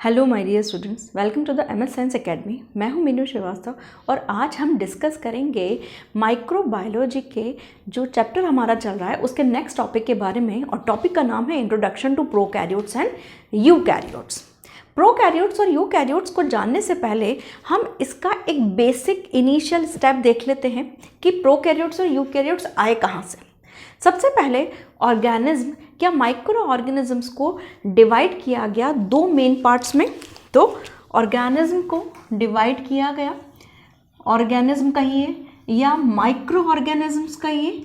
Hello my dear students, welcome to the MS science academy. मैं हूं मीनू श्रीवास्तव और आज हम डिस्कस करेंगे माइक्रोबायोलॉजी के जो चैप्टर हमारा चल रहा है उसके नेक्स्ट टॉपिक के बारे में। और टॉपिक का नाम है introduction to prokaryotes and eukaryotes. Prokaryotes और यूकैरियोट्स को जानने से पहले हम इसका एक बेसिक इनिशियल स्टेप देख लेते हैं कि प्रोकैरियोट्स और यूकैरियोट्स आए कहाँ से। सबसे पहले ऑर्गेनिज्म या माइक्रो ऑर्गेनिजम्स को डिवाइड किया गया दो मेन पार्ट्स में। तो ऑर्गेनिज्म को डिवाइड किया गया, ऑर्गेनिज्म कहिए या माइक्रो ऑर्गेनिजम्स कहिए,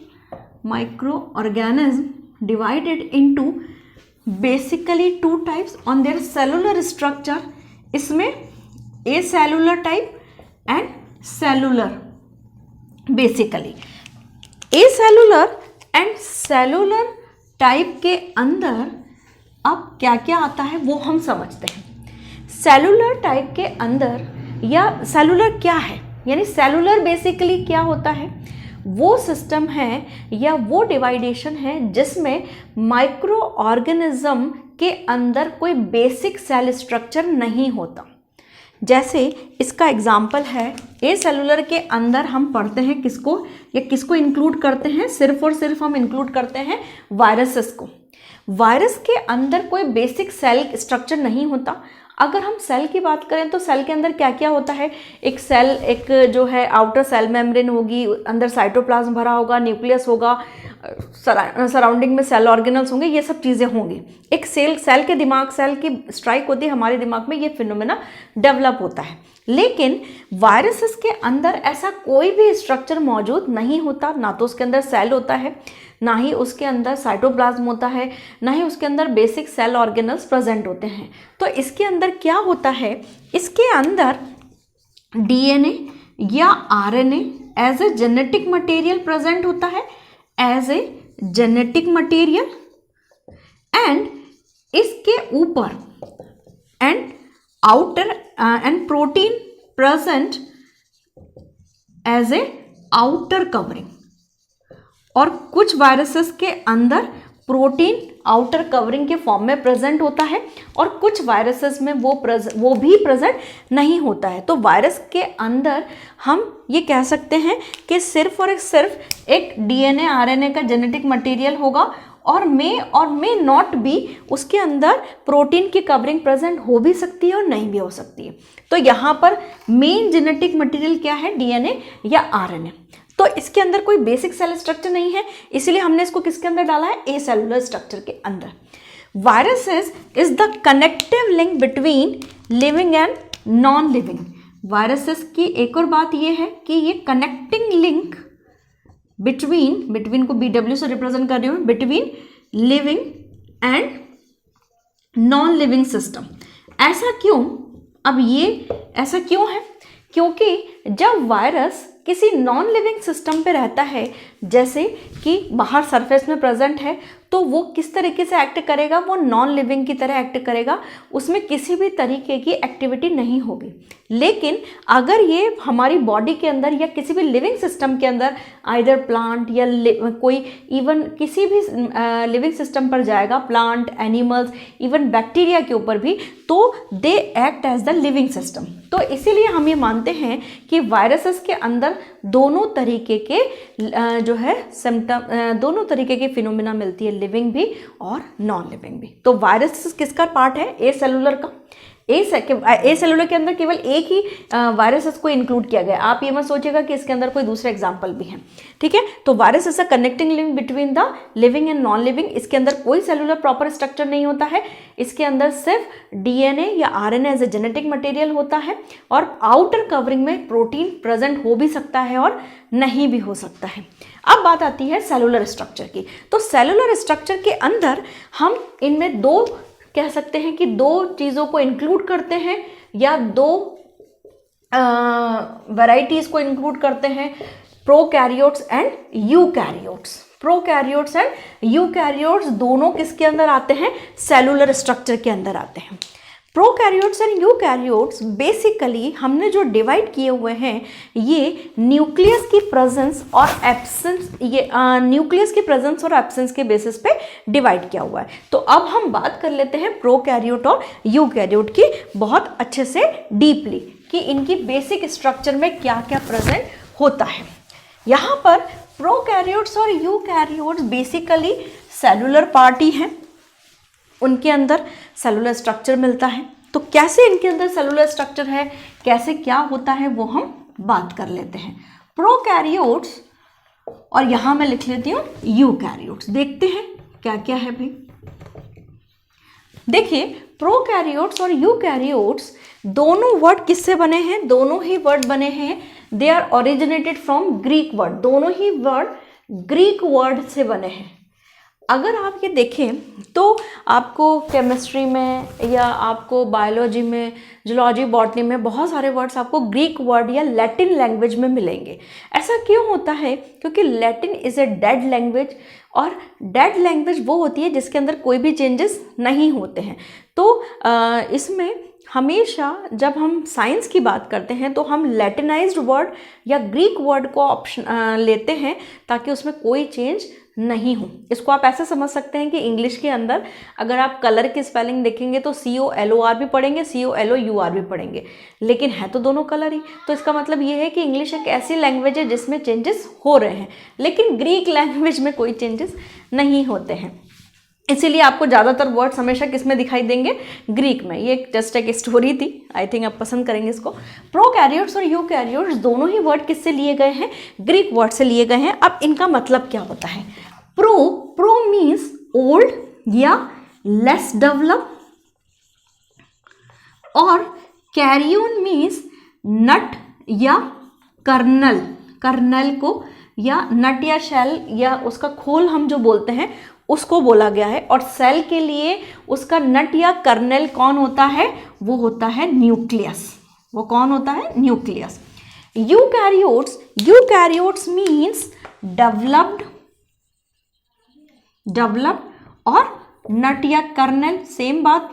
micro organism divided into basically two types on their cellular structure. इसमें acellular type and cellular. Basically acellular and cellular type के अंदर अब क्या क्या आता है वो हम समझते हैं। सेलुलर टाइप के अंदर या सेलुलर क्या है, यानी सेलुलर बेसिकली क्या होता है, वो सिस्टम है या वो डिवाइडेशन है जिसमें माइक्रो ऑर्गेनिज्म के अंदर कोई बेसिक सेल स्ट्रक्चर नहीं होता। जैसे इसका एग्जाम्पल है ए सेलुलर के अंदर हम पढ़ते हैं किसको या किसको इंक्लूड करते हैं, सिर्फ और सिर्फ हम इंक्लूड करते हैं वायरसेस को। वायरस के अंदर कोई बेसिक सेल स्ट्रक्चर नहीं होता। अगर हम सेल की बात करें तो सेल के अंदर क्या क्या होता है, एक सेल, एक जो है आउटर सेल मेम्ब्रेन होगी, अंदर साइटोप्लाज्म भरा होगा, न्यूक्लियस होगा, सराउंडिंग में सेल ऑर्गेनल्स होंगे, ये सब चीज़ें होंगी। एक सेल के दिमाग, सेल की स्ट्राइक होती है हमारे दिमाग में, ये फिनोमेना डेवलप होता है। लेकिन वायरसेस के अंदर ऐसा कोई भी स्ट्रक्चर मौजूद नहीं होता। ना तो उसके अंदर सेल होता है, ना ही उसके अंदर साइटोप्लाज्म होता है, ना ही उसके अंदर बेसिक सेल ऑर्गेनल्स प्रेजेंट होते हैं। तो इसके अंदर क्या होता है, इसके अंदर DNA या RNA as a genetic material present होता है, as a genetic material. And इसके ऊपर and outer and protein present as a outer covering. और कुछ वायरसेस के अंदर प्रोटीन आउटर कवरिंग के फॉर्म में प्रेजेंट होता है और कुछ वायरसेस में वो भी प्रेजेंट नहीं होता है। तो वायरस के अंदर हम ये कह सकते हैं कि सिर्फ और सिर्फ एक DNA RNA का जेनेटिक मटेरियल होगा और मे नॉट बी उसके अंदर प्रोटीन की कवरिंग प्रेजेंट हो भी सकती है और नहीं भी हो सकती है। तो यहाँ पर मेन जेनेटिक मटेरियल क्या है, DNA या RNA। तो इसके अंदर कोई बेसिक सेल स्ट्रक्चर नहीं है, इसलिए हमने इसको किसके अंदर डाला है, ए सेलुलर स्ट्रक्चर के अंदर। Viruses is the connective link between living and non living. Viruses की एक और बात यह है कि ये कनेक्टिंग लिंक बिटवीन को BW से रिप्रेजेंट कर रही हूँ, between living and non living system. ऐसा क्यों? अब ये ऐसा क्यों है, क्योंकि जब वायरस किसी नॉन लिविंग सिस्टम पे रहता है, जैसे कि बाहर सरफेस में प्रेजेंट है, तो वो किस तरीके से एक्ट करेगा, वो नॉन लिविंग की तरह एक्ट करेगा, उसमें किसी भी तरीके की एक्टिविटी नहीं होगी। लेकिन अगर ये हमारी बॉडी के अंदर या किसी भी लिविंग सिस्टम के अंदर, आइदर प्लांट या कोई इवन किसी भी लिविंग सिस्टम पर जाएगा, प्लांट, एनिमल्स, इवन बैक्टीरिया के ऊपर भी, तो they act as the living system. तो इसीलिए हम ये मानते हैं कि वायरसेस के अंदर दोनों तरीके के जो है सिम्टम, दोनों तरीके के फिनोमिना मिलती है, लिविंग भी और नॉन लिविंग भी। तो वायरस किसका पार्ट है, ए सेलुलर का। ए सेलुलर के अंदर केवल एक ही वायरसेस को इंक्लूड किया गया। आप ये मत सोचिएगा कि इसके अंदर कोई दूसरे एग्जाम्पल भी हैं, ठीक है। तो virus is a connecting link between the living and non living. इसके अंदर कोई सेलुलर प्रॉपर स्ट्रक्चर नहीं होता है, इसके अंदर सिर्फ DNA या RNA as a genetic material होता है और आउटर कवरिंग में प्रोटीन प्रेजेंट हो भी सकता है और नहीं भी हो सकता है। अब बात आती है सेलुलर स्ट्रक्चर की। तो सेलुलर स्ट्रक्चर के अंदर हम इनमें दो कह सकते हैं कि दो चीज़ों को इंक्लूड करते हैं या दो वैरायटीज़ को इंक्लूड करते हैं, prokaryotes and eukaryotes. Prokaryotes and eukaryotes दोनों किसके अंदर आते हैं, सेलुलर स्ट्रक्चर के अंदर आते हैं। प्रोकैरियोट्स एंड यूकैरियोट्स बेसिकली हमने जो डिवाइड किए हुए हैं ये न्यूक्लियस की प्रेजेंस और एब्सेंस, ये न्यूक्लियस की प्रेजेंस और एब्सेंस के बेसिस पे डिवाइड किया हुआ है। तो अब हम बात कर लेते हैं प्रोकैरियोट और यूकैरियोट की बहुत अच्छे से डीपली, कि इनकी बेसिक स्ट्रक्चर में क्या क्या प्रेजेंट होता है। यहाँ पर प्रोकैरियोट्स और यूकैरियोट्स बेसिकली सेलुलर पार्टी हैं, उनके अंदर सेलुलर स्ट्रक्चर मिलता है। तो कैसे इनके अंदर सेलुलर स्ट्रक्चर है, कैसे क्या होता है, वो हम बात कर लेते हैं। प्रोकैरियोट्स और यहाँ मैं लिख लेती हूँ यूकैरियोट्स। देखते हैं क्या क्या है भाई। देखिए, प्रोकैरियोट्स और यूकैरियोट्स दोनों वर्ड किससे बने हैं? दोनों ही वर्ड बने हैं, they are originated from Greek word. दोनों ही वर्ड ग्रीक वर्ड से बने हैं। अगर आप ये देखें तो आपको केमिस्ट्री में या आपको बायोलॉजी में, जूलॉजी, बॉटनी में बहुत सारे वर्ड्स आपको ग्रीक वर्ड या लैटिन लैंग्वेज में मिलेंगे। ऐसा क्यों होता है? क्योंकि Latin is a dead language, और डेड लैंग्वेज वो होती है जिसके अंदर कोई भी चेंजेस नहीं होते हैं। तो इसमें हमेशा जब हम साइंस की बात करते हैं तो हम लैटिनाइज्ड वर्ड या ग्रीक वर्ड को ऑप्शन लेते हैं ताकि उसमें कोई चेंज नहीं हो। इसको आप ऐसे समझ सकते हैं कि इंग्लिश के अंदर अगर आप कलर की स्पेलिंग देखेंगे तो COLOR भी पढ़ेंगे, COLOUR भी पढ़ेंगे, लेकिन है तो दोनों कलर ही। तो इसका मतलब ये है कि इंग्लिश एक ऐसी लैंग्वेज है जिसमें चेंजेस हो रहे हैं, लेकिन ग्रीक लैंग्वेज में कोई चेंजेस नहीं होते हैं। इसीलिए आपको ज़्यादातर वर्ड्स हमेशा किस में दिखाई देंगे? ग्रीक में। ये जस्ट एक स्टोरी थी, आई थिंक आप पसंद करेंगे इसको। प्रोकैरियोट्स और यूकैरियोट्स दोनों ही वर्ड किससे लिए गए हैं? ग्रीक वर्ड से लिए गए हैं। अब इनका मतलब क्या होता है? प्रो मीन्स ओल्ड या लेस डेवलप, और कैरियोन मीन्स नट या कर्नल। कर्नल को या नट या शेल या उसका खोल हम जो बोलते हैं उसको बोला गया है। और सेल के लिए उसका नट या कर्नेल कौन होता है? वो होता है न्यूक्लियस। वो कौन होता है? न्यूक्लियस। यूकैरियोट्स मीन्स डेवलप्ड और नट या कर्नेल सेम बात।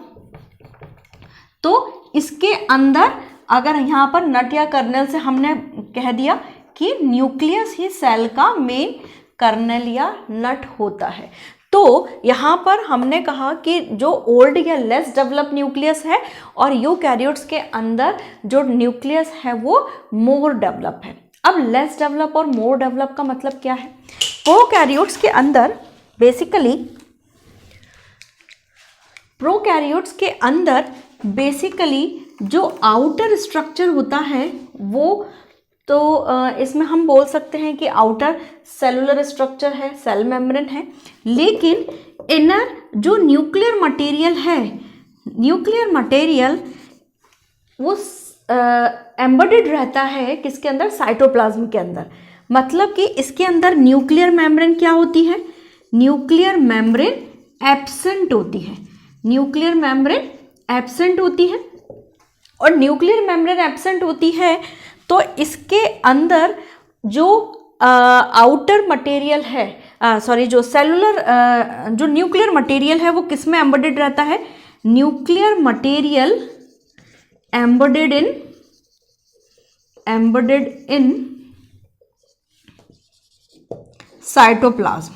तो इसके अंदर अगर यहाँ पर नट या कर्नेल से हमने कह दिया कि न्यूक्लियस ही सेल का मेन कर्नेल या नट होता है। तो यहाँ पर हमने कहा कि जो ओल्ड या लेस डेवलप न्यूक्लियस है, और यूकैरियोट्स के अंदर जो न्यूक्लियस है वो मोर डेवलप है। अब लेस डेवलप और मोर डेवलप का मतलब क्या है? प्रोकैरियोट्स के अंदर बेसिकली जो आउटर स्ट्रक्चर होता है वो तो इसमें हम बोल सकते हैं कि आउटर सेलुलर स्ट्रक्चर है, सेल मेम्ब्रेन है। लेकिन इनर जो न्यूक्लियर मटेरियल है, न्यूक्लियर मटेरियल वो एम्बेडेड रहता है किसके अंदर? साइटोप्लाज्म के अंदर। मतलब कि इसके अंदर न्यूक्लियर मेम्ब्रेन क्या होती है? न्यूक्लियर मेम्ब्रेन एब्सेंट होती है। न्यूक्लियर मेम्ब्रेन एब्सेंट होती है, और न्यूक्लियर मेम्ब्रेन एब्सेंट होती है तो इसके अंदर जो आउटर मटेरियल है, जो सेलुलर जो न्यूक्लियर मटेरियल है वो किस में एम्बेडेड रहता है? Nuclear material embedded in cytoplasm.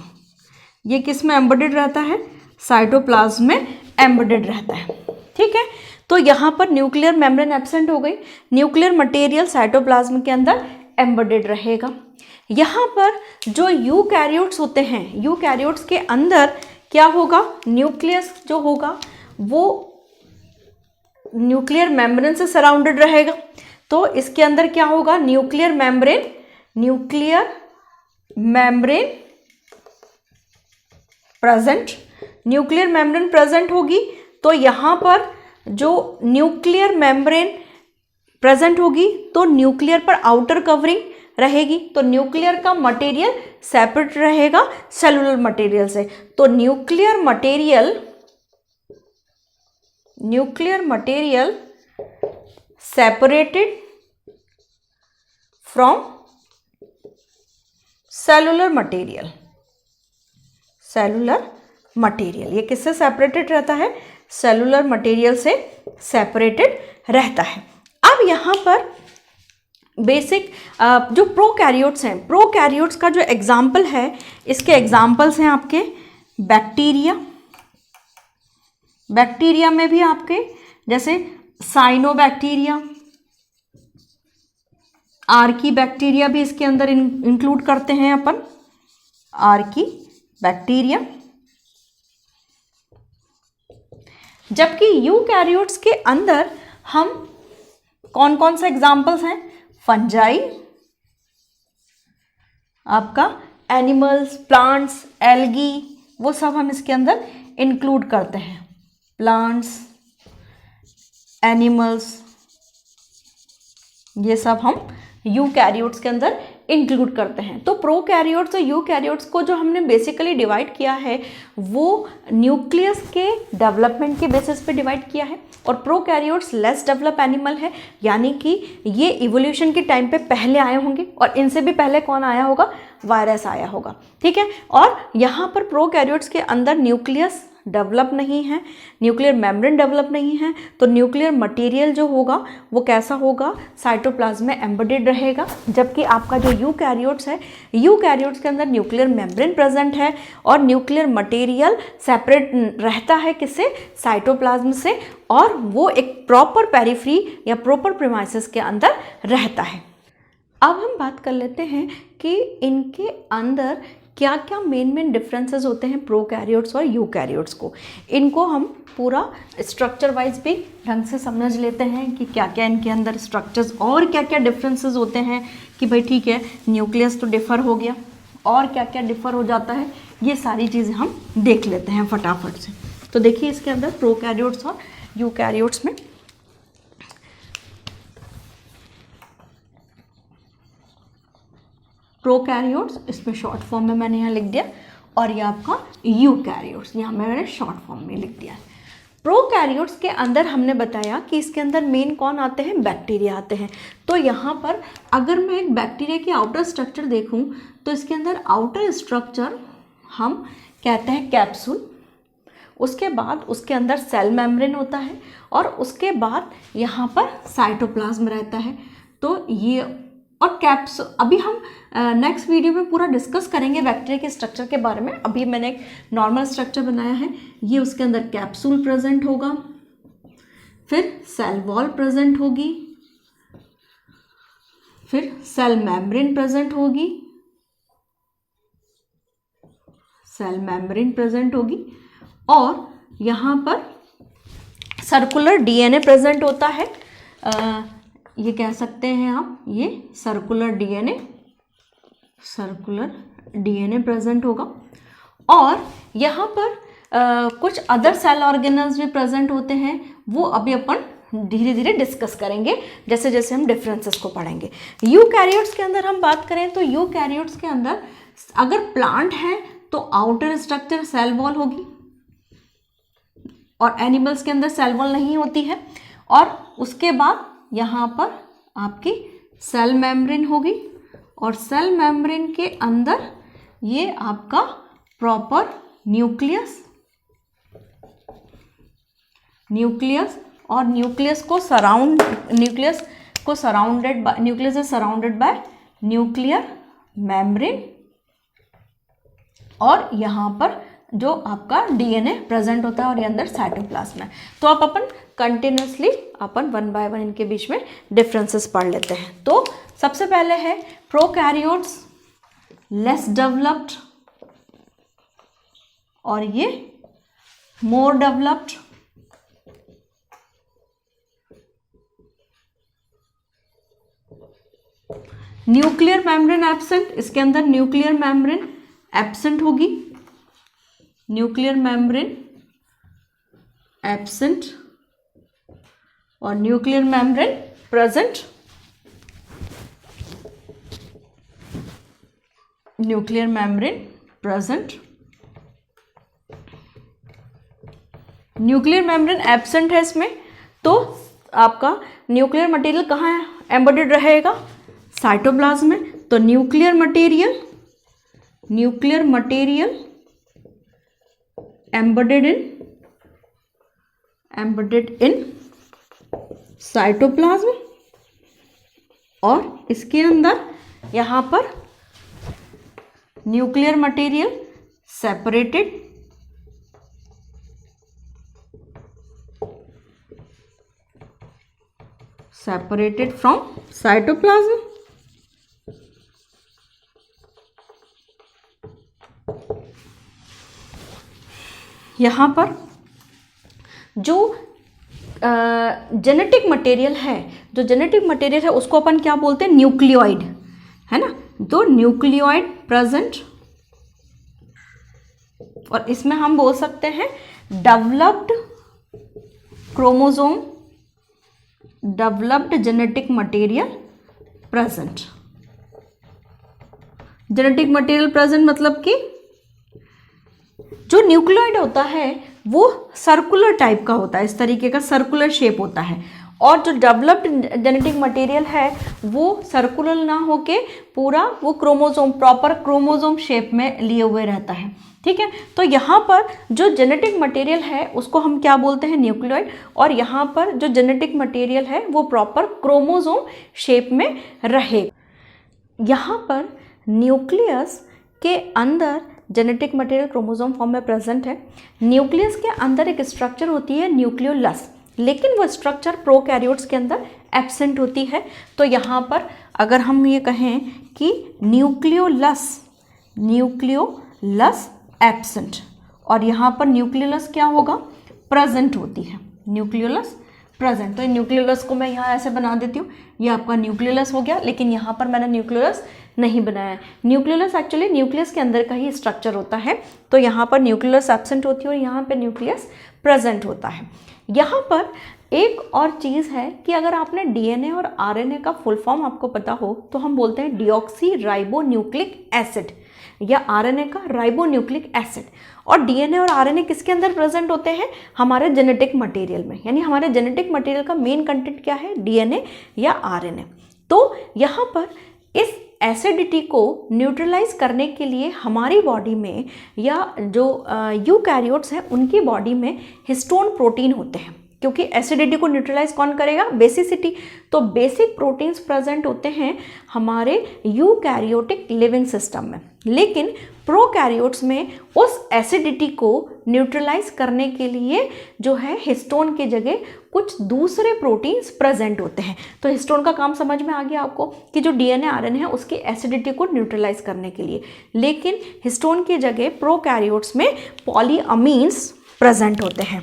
ये किस में एम्बेडेड रहता है? साइटोप्लाज्म में एम्बेडेड रहता है। ठीक है, तो यहाँ पर न्यूक्लियर मेम्ब्रेन एब्सेंट हो गई, न्यूक्लियर मटेरियल साइटोप्लाज्म के अंदर एम्बेडेड रहेगा। यहाँ पर जो यूकैरियोट्स होते हैं, यूकैरियोट्स के अंदर क्या होगा? न्यूक्लियस जो होगा वो न्यूक्लियर मेम्ब्रेन से सराउंडेड रहेगा। तो इसके अंदर क्या होगा? Nuclear membrane present, nuclear membrane present होगी। तो यहाँ पर जो न्यूक्लियर मेम्ब्रेन प्रेजेंट होगी तो न्यूक्लियर पर आउटर कवरिंग रहेगी, तो न्यूक्लियर का मटेरियल सेपरेट रहेगा सेलुलर मटेरियल से। तो nuclear material separated from cellular material material. ये किससे सेपरेटेड रहता है? सेलुलर मटेरियल से सेपरेटेड रहता है। अब यहाँ पर बेसिक जो प्रोकैरियोट्स हैं, प्रोकैरियोट्स का जो एग्जाम्पल है, इसके एग्जाम्पल्स हैं आपके बैक्टीरिया। बैक्टीरिया में भी आपके जैसे साइनोबैक्टीरिया, आर्की बैक्टीरिया भी इसके अंदर इंक्लूड करते हैं अपन, आर्की बैक्टीरिया। जबकि यूकैरियोट्स के अंदर हम कौन कौन से एग्जाम्पल्स हैं? फंजाई, आपका एनिमल्स, प्लांट्स, एल्गी, वो सब हम इसके अंदर इंक्लूड करते हैं। प्लांट्स, एनिमल्स, ये सब हम यूकैरियोट्स के अंदर इंक्लूड करते हैं। तो प्रोकैरियोट्स और यूकैरियोट्स को जो हमने बेसिकली डिवाइड किया है वो न्यूक्लियस के डेवलपमेंट के बेसिस पे डिवाइड किया है। और प्रोकैरियोट्स लेस डेवलप एनिमल है, यानी कि ये इवोल्यूशन के टाइम पे पहले आए होंगे और इनसे भी पहले कौन आया होगा? वायरस आया होगा, ठीक है। और यहाँ पर प्रोकैरियोट्स के अंदर न्यूक्लियस डेवलप नहीं है, न्यूक्लियर मेम्ब्रेन डेवलप नहीं है, तो न्यूक्लियर मटेरियल जो होगा वो कैसा होगा? साइटोप्लाज्म में एम्बेडेड रहेगा। जबकि आपका जो यूकैरियोट्स है, यूकैरियोट्स के अंदर न्यूक्लियर मेम्ब्रेन प्रेजेंट है और न्यूक्लियर मटेरियल सेपरेट रहता है किससे? साइटोप्लाज्म से, और वो एक प्रॉपर पेरिफ्री या प्रॉपर प्रीमाइसेस के अंदर रहता है। अब हम बात कर लेते हैं कि इनके अंदर क्या क्या मेन डिफरेंसेस होते हैं प्रोकैरियोट्स और यूकैरियोट्स को। इनको हम पूरा स्ट्रक्चर वाइज भी ढंग से समझ लेते हैं कि क्या क्या इनके अंदर स्ट्रक्चर्स और क्या क्या डिफरेंसेस होते हैं। कि भाई ठीक है, न्यूक्लियस तो डिफ़र हो गया, और क्या क्या डिफ़र हो जाता है, ये सारी चीज़ें हम देख लेते हैं फटाफट से। तो देखिए इसके अंदर प्रोकैरियोट्स और यूकैरियोट्स में प्रोकैरियोट्स, इसमें शॉर्ट फॉर्म में मैंने यहाँ लिख दिया, और ये आपका यूकैरियोट्स यहाँ मैंने शॉर्ट फॉर्म में लिख दिया है। प्रोकैरियोट्स के अंदर हमने बताया कि इसके अंदर मेन कौन आते हैं? बैक्टीरिया आते हैं। तो यहाँ पर अगर मैं एक बैक्टीरिया की आउटर स्ट्रक्चर देखूँ तो इसके अंदर आउटर स्ट्रक्चर हम कहते हैं कैप्सूल, उसके बाद उसके अंदर सेल मेम्ब्रेन होता है, और उसके बाद यहाँ पर साइटोप्लाज्म रहता है। तो ये और कैप्स अभी हम नेक्स्ट वीडियो में पूरा डिस्कस करेंगे बैक्टीरिया के स्ट्रक्चर के बारे में। अभी मैंने एक नॉर्मल स्ट्रक्चर बनाया है। ये उसके अंदर कैप्सूल प्रेजेंट होगा, फिर सेल वॉल प्रेजेंट होगी, फिर सेल मेम्ब्रेन प्रेजेंट होगी, सेल मेम्ब्रेन प्रेजेंट होगी, और यहाँ पर सर्कुलर डीएनए प्रेजेंट होता है। ये कह सकते हैं आप, ये सर्कुलर डीएनए प्रेजेंट होगा। और यहाँ पर कुछ अदर सेल ऑर्गेनल्स भी प्रेजेंट होते हैं, वो अभी अपन धीरे धीरे डिस्कस करेंगे जैसे जैसे हम डिफरेंसेस को पढ़ेंगे। यूकैरियोट्स के अंदर हम बात करें तो यूकैरियोट्स के अंदर अगर प्लांट है तो आउटर स्ट्रक्चर सेल वॉल होगी, और एनिमल्स के अंदर सेल वॉल नहीं होती है। और उसके बाद यहाँ पर आपकी सेल मेम्ब्रेन होगी, और सेल मेम्ब्रेन के अंदर ये आपका प्रॉपर न्यूक्लियस, और nucleus is surrounded by nuclear membrane, और यहाँ पर जो आपका डीएनए प्रेजेंट होता है, और ये अंदर साइटोप्लाज्म है। तो आप अपन कंटिन्यूसली अपन वन बाय वन इनके बीच में डिफरेंसेस पढ़ लेते हैं। तो सबसे पहले है प्रोकैरियोट्स लेस डेवलप्ड, और ये more developed. Nuclear membrane absent, इसके अंदर न्यूक्लियर मेम्ब्रेन एब्सेंट होगी, न्यूक्लियर मेम्ब्रेन एब्सेंट, और nuclear membrane present, nuclear membrane present. Nuclear membrane absent है इसमें, तो आपका न्यूक्लियर मटेरियल कहाँ एम्बेडेड रहेगा? साइटोप्लाज्म में। तो nuclear material embedded in cytoplasm, और इसके अंदर यहाँ पर nuclear material separated from cytoplasm. यहाँ पर जो जेनेटिक मटेरियल है उसको अपन क्या बोलते हैं, न्यूक्लियोइड, है ना। तो न्यूक्लियोइड प्रेजेंट, और इसमें हम बोल सकते हैं developed chromosome, developed genetic material present. Genetic material present मतलब कि जो न्यूक्लियोइड होता है वो सर्कुलर टाइप का होता है, इस तरीके का सर्कुलर शेप होता है, और जो डेवलप्ड जेनेटिक मटेरियल है वो सर्कुलर ना होके पूरा वो क्रोमोसोम, प्रॉपर क्रोमोसोम शेप में लिए हुए रहता है, ठीक है। तो यहाँ पर जो जेनेटिक मटेरियल है उसको हम क्या बोलते हैं, न्यूक्लियोइड, और यहाँ पर जो जेनेटिक मटेरियल है वो प्रॉपर क्रोमोसोम शेप में रहे। यहाँ पर न्यूक्लियस के अंदर जेनेटिक मटेरियल क्रोमोसोम फॉर्म में प्रेजेंट है। न्यूक्लियस के अंदर एक स्ट्रक्चर होती है न्यूक्लियोलस, लेकिन वो स्ट्रक्चर प्रोकैरियोट्स के अंदर एब्सेंट होती है। तो यहाँ पर अगर हम ये कहें कि न्यूक्लियोलस एब्सेंट, और यहाँ पर न्यूक्लियोलस क्या होगा, प्रेजेंट होती है, न्यूक्लियोलस प्रेजेंट। तो न्यूक्लियोलस को मैं यहाँ ऐसे बना देती हूँ, ये आपका न्यूक्लियोलस हो गया, लेकिन यहाँ पर मैंने न्यूक्लियोलस नहीं बनाया। न्यूक्लियोलस एक्चुअली न्यूक्लियस के अंदर का ही स्ट्रक्चर होता है। तो यहाँ पर न्यूक्लियोलस एब्सेंट होती है और यहाँ पर न्यूक्लियस प्रेजेंट होता है। यहाँ पर एक और चीज़ है कि अगर आपने डीएनए और आरएनए का फुल फॉर्म आपको पता हो तो हम बोलते हैं डीऑक्सी राइबो न्यूक्लिक एसिड, या आरएनए का राइबो न्यूक्लिक एसिड। और डीएनए और आरएनए किसके अंदर प्रेजेंट होते हैं, हमारे जेनेटिक मटेरियल में, यानी हमारे जेनेटिक मटेरियल का मेन कंटेंट क्या है, डीएनए या आरएनए। तो यहाँ पर इस एसिडिटी को न्यूट्रलाइज करने के लिए हमारी बॉडी में या जो यूकैरियोट्स हैं उनकी बॉडी में हिस्टोन प्रोटीन होते हैं, क्योंकि एसिडिटी को न्यूट्रलाइज कौन करेगा, बेसिसिटी। तो बेसिक प्रोटीन्स प्रेजेंट होते हैं हमारे यूकैरियोटिक लिविंग सिस्टम में, लेकिन प्रोकैरियोट्स में उस एसिडिटी को न्यूट्रलाइज करने के लिए जो है हिस्टोन के जगह कुछ दूसरे प्रोटीन्स प्रेजेंट होते हैं। तो हिस्टोन का काम समझ में आ गया आपको कि जो डीएनए आरएनए है उसकी एसिडिटी को न्यूट्रलाइज करने के लिए, लेकिन हिस्टोन की जगह प्रोकैरियोट्स में पॉलीअमीन्स प्रेजेंट होते हैं।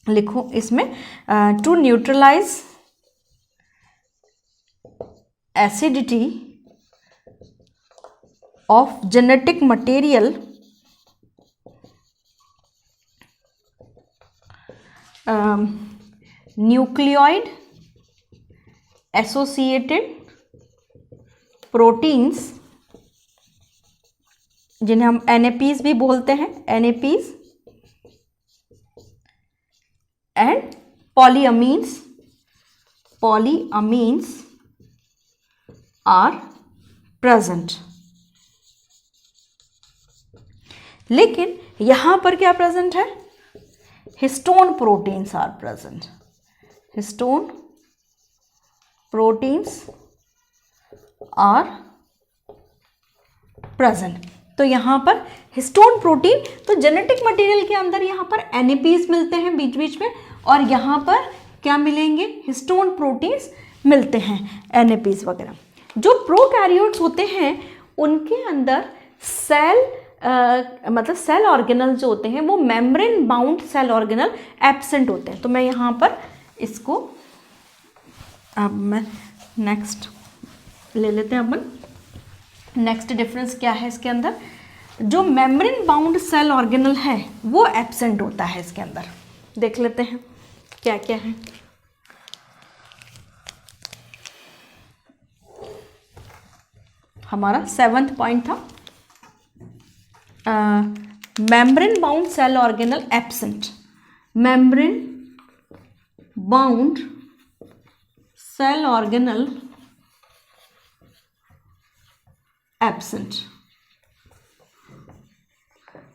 लिखो इसमें to neutralise acidity of genetic material nucleoid associated proteins, जिन्हें हम NAPs भी बोलते हैं, NAPs and polyamines are present। लेकिन यहाँ पर क्या प्रेजेंट है, histone proteins are present, histone proteins are present. तो यहाँ पर हिस्टोन प्रोटीन, तो जेनेटिक मटेरियल के अंदर यहाँ पर NAPs मिलते हैं बीच बीच में, और यहाँ पर क्या मिलेंगे, हिस्टोन प्रोटीन्स मिलते हैं, NAPs वगैरह। जो प्रोकैरियोट्स होते हैं उनके अंदर मतलब सेल ऑर्गेनल जो होते हैं वो membrane bound cell organelle absent होते हैं। तो मैं यहाँ पर इसको, अब मैं नेक्स्ट ले लेते हैं अपन। नेक्स्ट डिफरेंस क्या है इसके अंदर, जो मेम्ब्रेन बाउंड सेल ऑर्गेनल है वो एब्सेंट होता है इसके अंदर। देख लेते हैं क्या क्या है। हमारा 7th पॉइंट था membrane bound cell organelle absent, membrane bound cell organelle absent।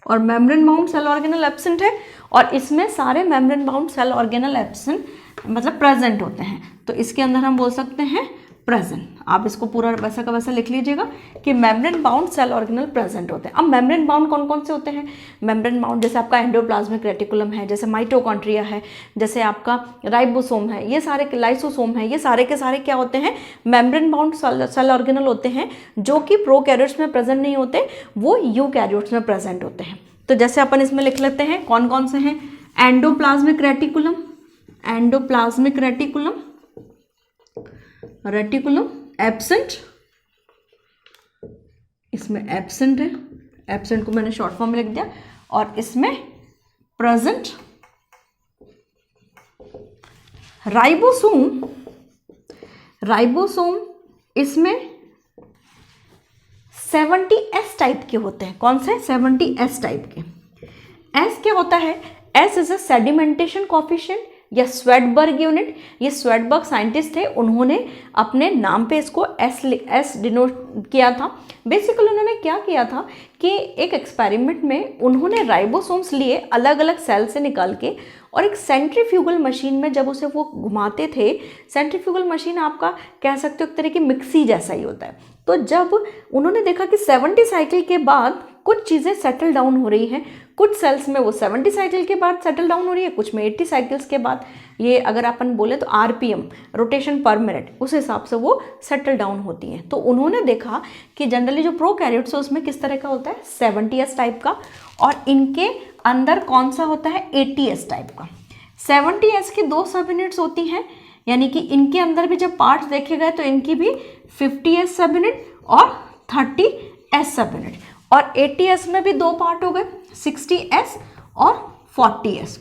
और membrane bound cell organelle absent है, और इसमें सारे membrane bound cell organelle absent मतलब प्रेजेंट होते हैं, तो इसके अंदर हम बोल सकते हैं प्रेजेंट। आप इसको पूरा वैसा का वैसा लिख लीजिएगा कि membrane bound cell organelle present होते हैं। अब मेम्ब्रेन बाउंड कौन कौन से होते हैं? मेम्ब्रेन बाउंड जैसे आपका एंडोप्लाज्मिक रेटिकुलम है, जैसे माइटोकॉन्ड्रिया है, जैसे आपका राइबोसोम है, ये सारे लाइसोसोम है, ये सारे के सारे क्या होते हैं? मेम्ब्रेन बाउंड सेल ऑर्गेनल होते हैं, जो कि प्रोकैरियोट्स में प्रेजेंट नहीं होते, वो यूकैरियोट्स में प्रेजेंट होते हैं। तो जैसे अपन इसमें लिख लेते हैं कौन कौन से हैं? Endoplasmic reticulum, endoplasmic reticulum, reticulum absent, इसमें एब्सेंट है, एब्सेंट को मैंने शॉर्ट फॉर्म में लिख दिया, और इसमें प्रेजेंट। राइबोसोम, राइबोसोम इसमें 70S टाइप के होते हैं। कौन से? 70S टाइप के। S क्या होता है? S is a sedimentation coefficient या स्वेडबर्ग यूनिट। ये स्वेडबर्ग साइंटिस्ट थे, उन्होंने अपने नाम पे इसको S डिनोट किया था। बेसिकली उन्होंने क्या किया था कि एक एक्सपेरिमेंट में उन्होंने राइबोसोम्स लिए अलग अलग सेल से निकाल के, और एक सेंट्रीफ्यूगल मशीन में जब उसे वो घुमाते थे, सेंट्रीफ्यूगल मशीन आपका कह सकते हो एक तरह की मिक्सी जैसा ही होता है। तो जब उन्होंने देखा कि 70 साइकिल के बाद कुछ चीज़ें सेटल डाउन हो रही हैं, कुछ सेल्स में वो 70 साइकिल के बाद सेटल डाउन हो रही है, कुछ में 80 साइकिल्स के बाद, ये अगर अपन बोले तो RPM रोटेशन पर मिनट, उस हिसाब से वो सेटल डाउन होती हैं। तो उन्होंने देखा कि जनरली जो प्रोकैरियोट्स है उसमें किस तरह का होता है? 70S टाइप का, और इनके अंदर कौन सा होता है? 80S टाइप का। 70S की 2 सब यूनिट्स होती हैं, यानी कि इनके अंदर भी जब पार्ट्स देखे गए तो इनकी भी 50S सब यूनिट और 30S सब यूनिट, और 80S में भी 2 पार्ट हो गए, 60S और 40S।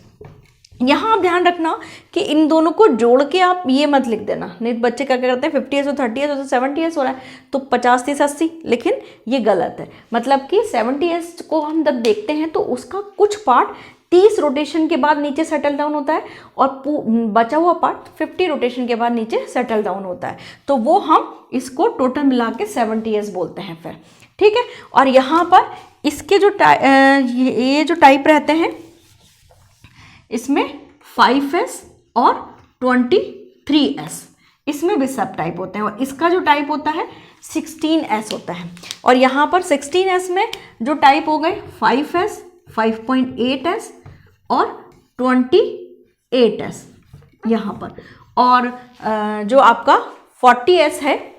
यहाँ आप ध्यान रखना कि इन दोनों को जोड़ के आप ये मत लिख देना, नहीं तो बच्चे क्या करते हैं 50S और 30S और तो 70S हो रहा है, तो 50, 30, 80, लेकिन ये गलत है। मतलब कि 70S को हम जब देखते हैं तो उसका कुछ पार्ट 30 रोटेशन के बाद नीचे सेटल डाउन होता है, और बचा हुआ पार्ट 50 रोटेशन के बाद नीचे सेटल डाउन होता है, तो वो हम इसको टोटल मिला के 70S बोलते हैं फिर, ठीक है। और यहाँ पर इसके जो ये जो टाइप रहते हैं, इसमें 5S और 23S, इसमें भी सब टाइप होते हैं, और इसका जो टाइप होता है 16S होता है। और यहाँ पर 16S में जो टाइप हो गए 5S, 5.8S और 28S यहाँ पर, और जो आपका 40S है,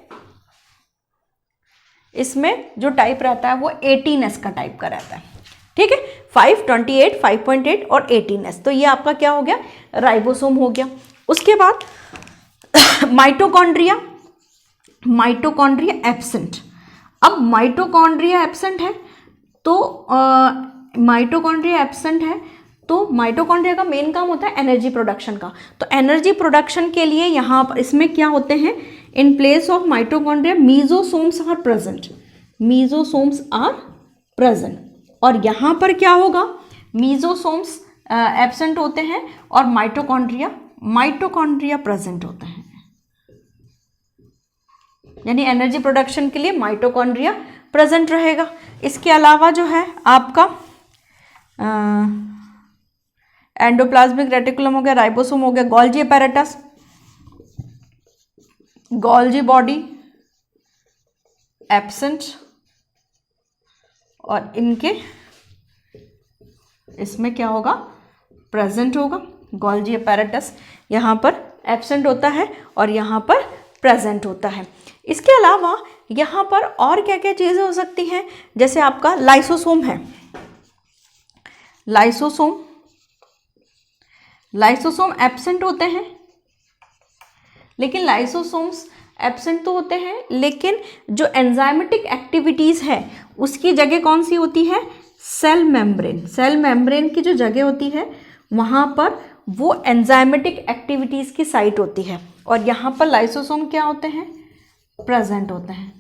इसमें जो टाइप रहता है वो 18S का टाइप का रहता है, ठीक है। 5, 28, 5.8 और 18S, तो ये आपका क्या हो गया? राइबोसोम हो गया। उसके बाद माइटोकॉन्ड्रिया, माइटोकॉन्ड्रिया एब्सेंट। अब माइटोकॉन्ड्रिया एब्सेंट है तो माइटोकॉन्ड्रिया एब्सेंट है तो माइटोकॉन्ड्रिया का मेन काम होता है एनर्जी प्रोडक्शन का। तो एनर्जी प्रोडक्शन के लिए यहाँ पर इसमें क्या होते हैं? In place of mitochondria mesosomes are present, mesosomes are present. और यहाँ पर क्या होगा? मीजोसोम्स एब्सेंट होते हैं और माइटोकॉन्ड्रिया प्रेजेंट होते हैं, यानी एनर्जी प्रोडक्शन के लिए माइटोकॉन्ड्रिया प्रेजेंट रहेगा। इसके अलावा जो है आपका एंडोप्लाज्मिक रेटिकुलम हो गया, राइबोसोम हो गया, Golgi apparatus, Golgi body absent, और इनके इसमें क्या होगा? प्रेजेंट होगा। गोल्जी अपैरेटस यहाँ पर एब्सेंट होता है और यहाँ पर प्रेजेंट होता है। इसके अलावा यहाँ पर और क्या क्या चीज़ें हो सकती हैं? जैसे आपका लाइसोसोम है, लाइसोसोम, लाइसोसोम एब्सेंट होते हैं, लेकिन लाइसोसोम्स एब्सेंट तो होते हैं, लेकिन जो एंजाइमेटिक एक्टिविटीज़ है उसकी जगह कौन सी होती है? Cell membrane. सेल मेम्ब्रेन की जो जगह होती है वहाँ पर वो एंजाइमेटिक एक्टिविटीज़ की साइट होती है, और यहाँ पर लाइसोसोम क्या होते हैं? प्रेजेंट होते हैं।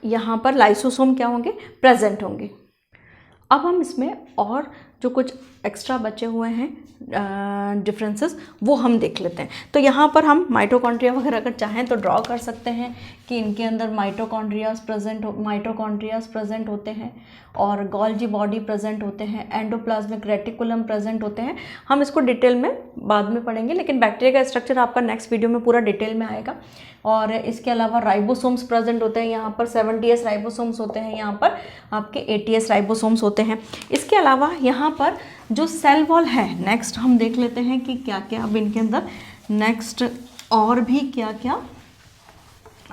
यहाँ पर लाइसोसोम क्या होंगे? प्रेजेंट होंगे। अब हम इसमें और जो कुछ एक्स्ट्रा बचे हुए हैं डिफरेंसेस वो हम देख लेते हैं। तो यहाँ पर हम माइटोकॉन्ड्रिया वगैरह अगर चाहें तो ड्रॉ कर सकते हैं कि इनके अंदर माइटोकॉन्ड्रियाज प्रेजेंट होते हैं और गोल्जी बॉडी प्रेजेंट होते हैं, एंडोप्लाज्मिक रेटिकुलम प्रेजेंट होते हैं। हम इसको डिटेल में बाद में पढ़ेंगे, लेकिन बैक्टीरिया का स्ट्रक्चर आपका नेक्स्ट वीडियो में पूरा डिटेल में आएगा। और इसके अलावा राइबोसोम्स प्रेजेंट होते हैं, यहाँ पर 70S राइबोसोम्स होते हैं, यहाँ पर आपके 80S राइबोसोम्स होते हैं। इसके अलावा यहाँ पर जो सेल वॉल है, नेक्स्ट हम देख लेते हैं कि क्या क्या अब इनके अंदर नेक्स्ट और भी क्या क्या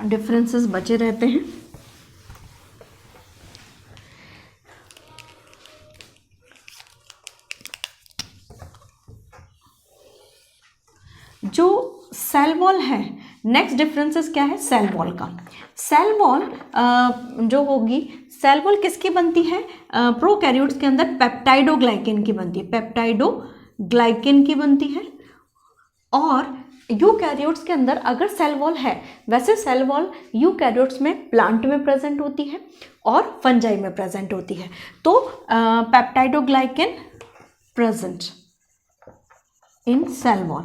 डिफरेंसेस बचे रहते हैं। जो सेल वॉल है, नेक्स्ट डिफरेंसेस क्या है सेल वॉल का। सेल वॉल जो होगी, सेल वॉल किसकी बनती है, प्रोकैरियोट्स के अंदर पेप्टाइडोग्लाइकेन की बनती है, पेप्टाइडोग्लाइकेन की बनती है। और यूकैरियोट्स के अंदर अगर सेल वॉल है, वैसे सेल वॉल यूकैरियोट्स में प्लांट में प्रेजेंट होती है और फंजाई में प्रेजेंट होती है। तो peptidoglycan present in cell wall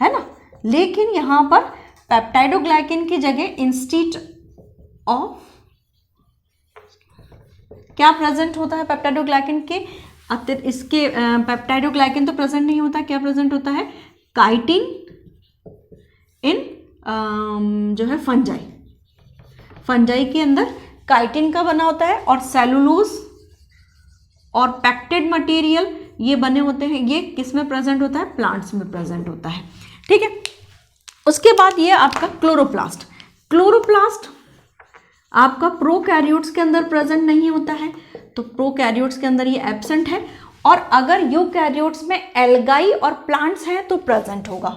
है ना, लेकिन यहाँ पर पेप्टाइडोग्लाइकेन की जगह इंस्टीट ऑफ क्या प्रेजेंट होता है पेप्टाइडोग्लाइकेन के इसके पेप्टाइडोग्लाइकेन तो प्रेजेंट नहीं होता, क्या प्रेजेंट होता है काइटिन इन जो है फंजाई के अंदर काइटिन का बना होता है और सेलुलोज और पैक्टेड मटेरियल ये बने होते हैं। ये किस में प्रेजेंट होता है, प्लांट्स में प्रेजेंट होता है। ठीक है, उसके बाद ये आपका क्लोरोप्लास्ट आपका प्रोकैरियोट्स के अंदर प्रेजेंट नहीं होता है, तो प्रोकैरियोट्स के अंदर ये एब्सेंट है। और अगर यूकैरियोट्स में एल्गाई और प्लांट्स हैं तो प्रेजेंट होगा,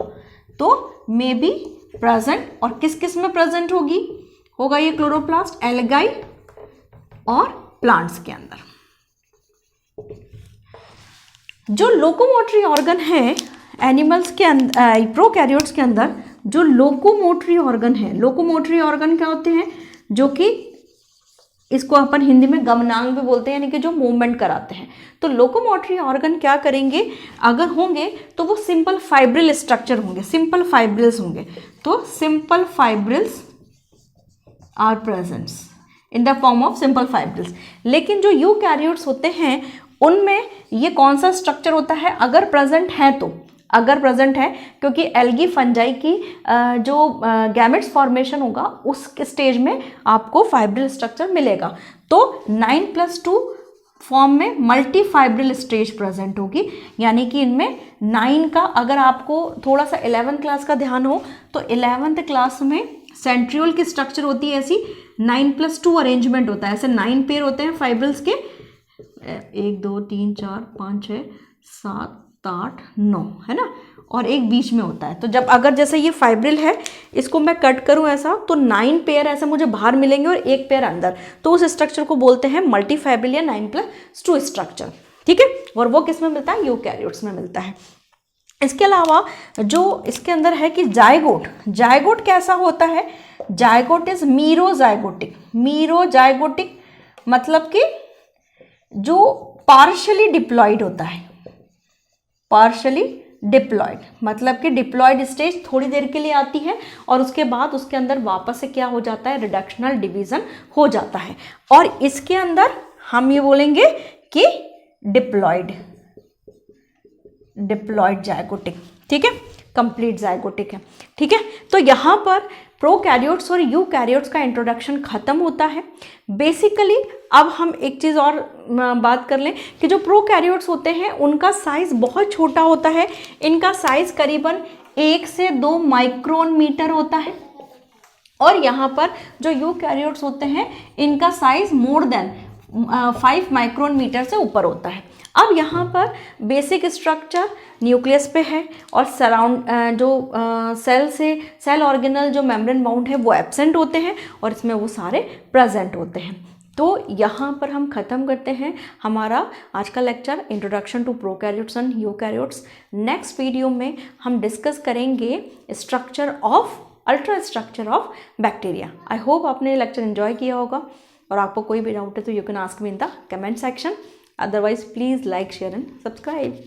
तो मे बी प्रेजेंट। और किस किस में प्रेजेंट होगा ये क्लोरोप्लास्ट, एल्गाई और प्लांट्स के अंदर। जो लोकोमोटरी ऑर्गन है एनिमल्स के अंदर, प्रोकैरियोट्स के अंदर जो लोकोमोटरी ऑर्गन है, लोकोमोटरी ऑर्गन क्या होते हैं, जो कि इसको अपन हिंदी में गमनांग भी बोलते हैं, यानी कि जो मूवमेंट कराते हैं। तो लोकोमोटरी ऑर्गन क्या करेंगे, अगर होंगे तो वो सिंपल फाइब्रिल स्ट्रक्चर होंगे, सिंपल फाइब्रिल्स होंगे। तो simple fibrils are presents in the form of simple fibrils. लेकिन जो यूकैरियोट्स होते हैं उनमें ये कौन सा स्ट्रक्चर होता है, अगर प्रेजेंट है तो, अगर प्रेजेंट है, क्योंकि एल्गी फंजाई की जो गैमेट्स फॉर्मेशन होगा उस स्टेज में आपको फाइब्रिल स्ट्रक्चर मिलेगा। तो 9+2 फॉर्म में मल्टी फाइब्रिल स्टेज प्रेजेंट होगी, यानी कि इनमें 9 का, अगर आपको थोड़ा सा 11th क्लास का ध्यान हो तो 11th क्लास में सेंट्रियोल की स्ट्रक्चर होती है ऐसी, 9+2 अरेंजमेंट होता है, ऐसे 9 पेयर होते हैं फाइब्रिल्स के, 1 2 3 4 5 6 7 8 9 है ना, और एक बीच में होता है। तो जब अगर जैसे ये फाइब्रिल है, इसको मैं कट करूं ऐसा तो 9 पेयर ऐसे मुझे बाहर मिलेंगे और एक पेयर अंदर, तो उस स्ट्रक्चर को बोलते हैं मल्टी फाइब्रिल या 9+2 स्ट्रक्चर। ठीक है, और वो किस में मिलता है, यूकैरियोट्स में मिलता है। इसके अलावा जो इसके अंदर है कि जायगोट कैसा होता है, जायगोट इज मीरोजाइगोटिक मतलब कि जो पार्शली डिप्लॉयड होता है, पार्शली डिप्लॉयड मतलब कि डिप्लॉयड स्टेज थोड़ी देर के लिए आती है और उसके बाद उसके अंदर वापस से क्या हो जाता है, रिडक्शनल डिवीजन हो जाता है। और इसके अंदर हम ये बोलेंगे कि डिप्लॉयड जायगोटिक। ठीक है, कंप्लीट जायगोटिक है। ठीक है, तो यहाँ पर प्रोकैरियोट्स और यूकैरियोट्स का इंट्रोडक्शन खत्म होता है। बेसिकली अब हम एक चीज़ और बात कर लें कि जो प्रोकैरियोट्स होते हैं उनका साइज़ बहुत छोटा होता है, इनका साइज़ करीबन 1 से 2 माइक्रोन मीटर होता है। और यहाँ पर जो यूकैरियोट्स होते हैं इनका size more than 5 micron metre से ऊपर होता है। अब यहाँ पर बेसिक स्ट्रक्चर न्यूक्लियस पे है और सराउंड जो सेल ऑर्गेनल जो मेम्ब्रेन बाउंड है वो एब्सेंट होते हैं और इसमें वो सारे प्रेजेंट होते हैं। तो यहाँ पर हम ख़त्म करते हैं हमारा आज का lecture, introduction to prokaryotes and eukaryotes. Next video में हम डिस्कस करेंगे structure of ultra structure of bacteria. I hope आपने लेक्चर एंजॉय किया होगा और आपको कोई भी डाउट है तो you can ask me in the comment section. Otherwise please like share and subscribe.